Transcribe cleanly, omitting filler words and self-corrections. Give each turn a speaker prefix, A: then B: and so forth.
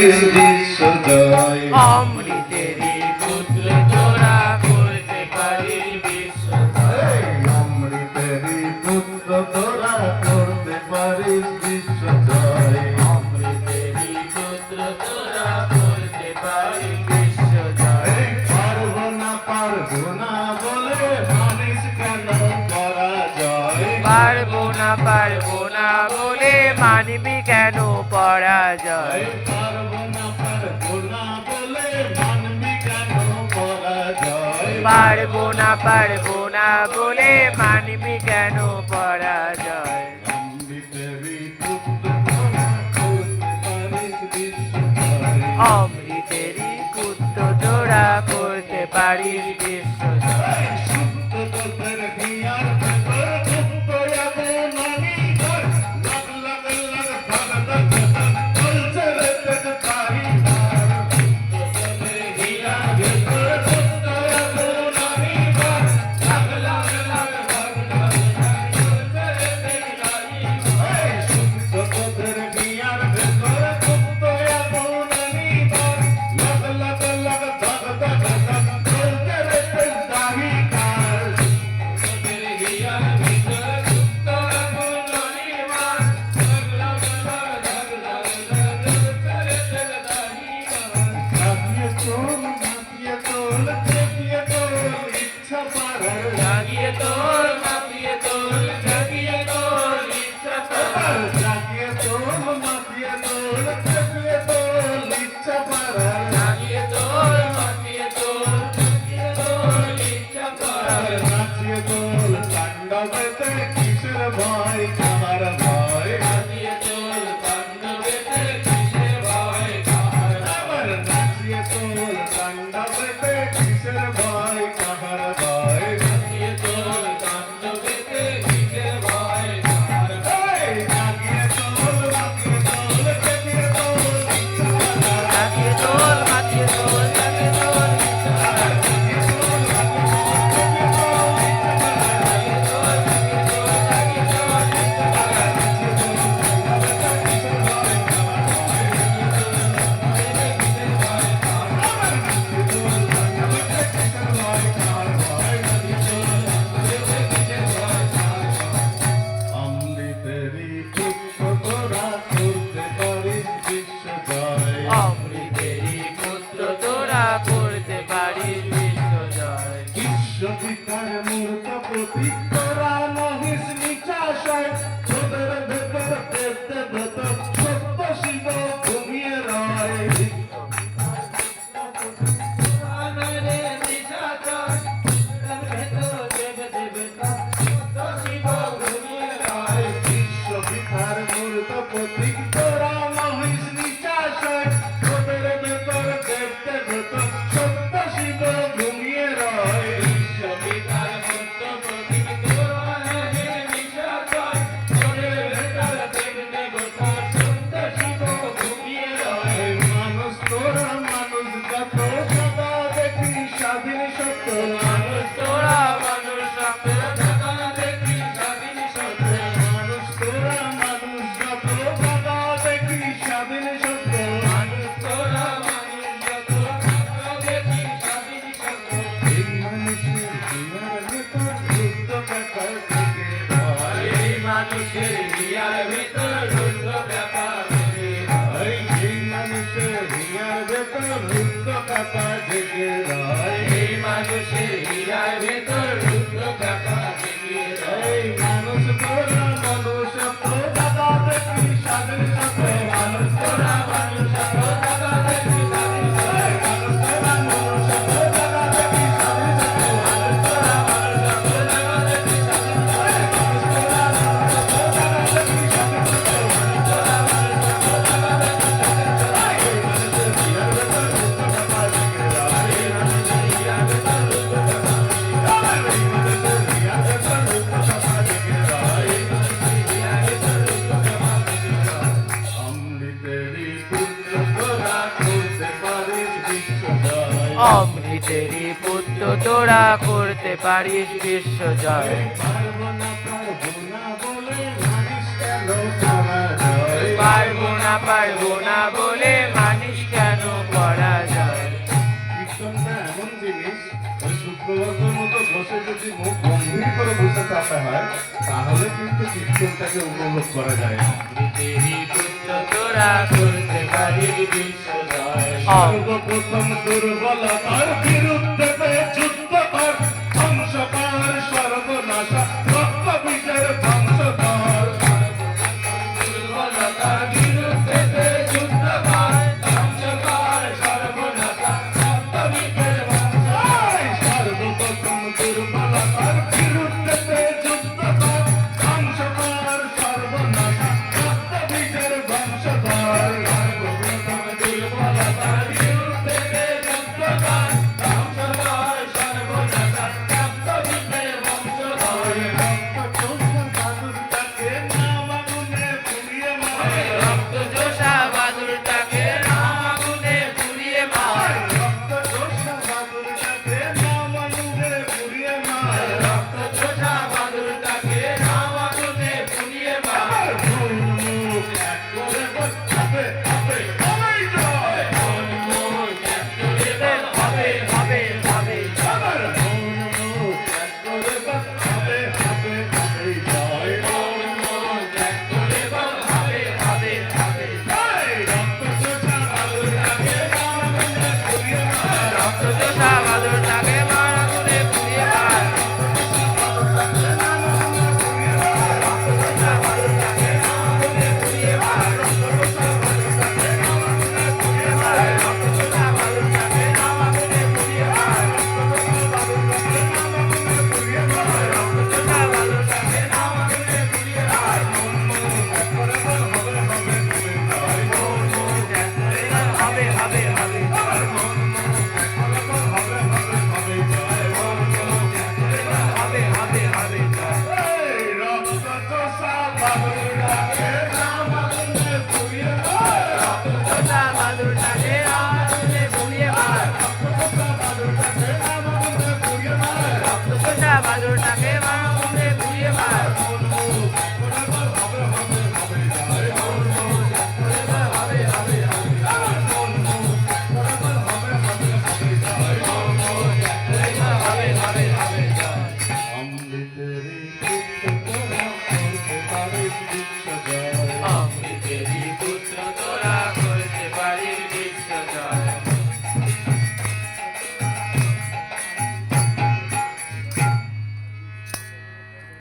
A: বিশ্ব জয়।
B: অমৃতেরই পুত্র তোরা করতে পারিস বিশ্ব জয়।
A: অমৃতেরই পুত্র তোরা করতে পারিস বিশ্ব জয়।
B: অমৃতেরই পুত্র তোরা করতে পারিস বিশ্ব জয়।
A: পারবো না বলে মানিস কেন পরাজয়।
B: পারবো না বলে মানবি কেন পরাজয়।
A: পারবো না বলে মানবি কেন পরাজয়।
B: পারবো না বলে মানবি কেন পরাজয়।
A: অমৃতেরই পুত্র তোরা করতে পারিস বিশ্ব জয়।
B: অমৃতেরই পুত্র তোরা করতে পারিস বিশ্ব জয়।
A: শুদ্ধ তোদের হিয়ার ভেতর গুপ্ত এমন অনিবার। লাগ লাগ লাগ ভাগ ভাগ ভাগ চলছে রে তেজ তাহিবার। শুদ্ধ তোদের হিয়ার ভেতর গুপ্ত এমন অনিবার। লাগ লাগ লাগ ভাগ ভাগ ভাগ চলছে রে তেজ তাহিবার। শুদ্ধ তোদের হিয়ার ভেতর গুপ্ত এমন অনিবার। লাগ লাগ লাগ ভাগ ভাগ ভাগ চলছে রে তেজ তাহিবার। তোদের হিয়ার ভেতর গুপ্ত এমন অনিবার। লাগ লাগ লাগ ভাগ ভাগ ভাগ চলছে রে তেজ তাহিবার। মাতিয়ে তোল চেপিয়ে তোল ইচ্ছা পারার।
B: জাগিয়ে তোল মাতিয়ে তোল জাগিয়ে তোল ইচ্ছা কর।
A: জাগিয়ে তোল মাতিয়ে তোল চেপিয়ে তোল ইচ্ছা পারার।
B: জাগিয়ে তোল মাতিয়ে তোল জাগিয়ে তোল ইচ্ছা কর।
A: নাচিয়ে তোল তাণ্ডবেতে কিসের ভয় কাহার ভয়।
B: জাগিয়ে তোল তাণ্ডবেতে কিসের ভয় কাহার
A: আবার নাচিয়ে তোল তাণ্ডবেতে কিসের ভয় কাহার ভয়।
B: জাগিয়ে তোল তাণ্ডবেতে কিসের ভয় কাহার ভয়।
A: এই জাগিয়ে তোল মাতিয়ে তোল চেপিয়ে তোল ইচ্ছা পারার।
B: জাগিয়ে তোল মাতিয়ে তোল জাগিয়ে তোল ইচ্ছা কর।
A: অমৃতেরই পুত্র তোরা করতে পারিস বিশ্ব জয়।
B: অমৃতেরই পুত্র তোরা করতে পারিস বিশ্ব জয়।
A: বিশ্ববিকার মূর্ত প্রতীক তোরা নহিস নিচাশয়। তোদের ভেতর দেবতে ভেতর সত্য শিব ঘুমিয়ে রয়। বিশ্ববিকার মূর্ত প্রতীক তোরা নহিস নিচাশয়। তোদের ভেতর দেবতে ভেতর সত্য শিব ঘুমিয়ে রয়।
B: বিশ্ববিকার মূর্ত প্রতীক তোরা নহিস নিচাশয়। তোদের ভেতর দেবদেবতা সত্য শিব ঘুমিয়ে রয়।
A: মানুষ তোরা মানুষ যত সদা দেখি স্বাধীন সত্য।
B: মানুষ তোরা মানুষ সত্য সদা দেখি স্বাধীন সত্য।
A: মানুষ তোরা মানুষ যত সদা দেখি স্বাধীন সত্য।
B: মানুষ তোরা মানুষ যত সত্য দেখি স্বাধীন সত্য।
A: এই মানুষের হিয়ার ভেতর যুদ্ধ ব্যাপার থেকে রয়।
B: এই মানুষের হিয়ার ভিতর রুদ্ধ ব্যাপার থেকে রয়।
A: এই মানুষের হিয়ার ভেতর যুদ্ধ ব্যাপার থেকে রয়।
B: এই মানুষের হিয়ার ভিতর রুদ্ধ ব্যাপার থেকে রয়।
A: এই মানুষ তোরা মানুষ যত সদা দেখি স্বাধীন সত্য। মানুষ তোরা মানুষ যত সদা দেখি স্বাধীন সত্য। মানুষ তোরা মানুষ যত সদা দেখি স্বাধীন সত্য। মানুষ তোরা মানুষ যত সদা দেখি স্বাধীন সত্য। মানুষ তোরা মানুষ যত সদা দেখি স্বাধীন সত্য। মানুষ তোরা মানুষ যত সদা দেখি স্বাধীন সত্য। এই মানুষের হিয়ার ভেতর যুদ্ধ ব্যাপার থেকে রয়। এই মানুষের হিয়ার ভেতর যুদ্ধ ব্যাপার থেকে রয়। এই মানুষের হিয়ার ভেতর যুদ্ধ ব্যাপার থেকে রয়। এই মানুষের হিয়ার ভেতর যুদ্ধ ব্যাপার থেকে রয়। অমৃতেরই পুত্র তোরা করতে পারিস বিশ্ব জয়।
B: অমৃতেরই পুত্র তোরা করতে পারিস বিশ্ব জয়।
A: পারবো না বলে মানিস কেন পরাজয়।
B: পারবো না বলে মানিস
A: চালাতে হয় তাহলে কিন্তু কীর্তনটাকে উপভোগ করা যায় না।
B: পৃথিবী পুত্র তোরা করতে পারি বিশ্ব জয়।
A: সর্বপ্রথম দুর্বলতা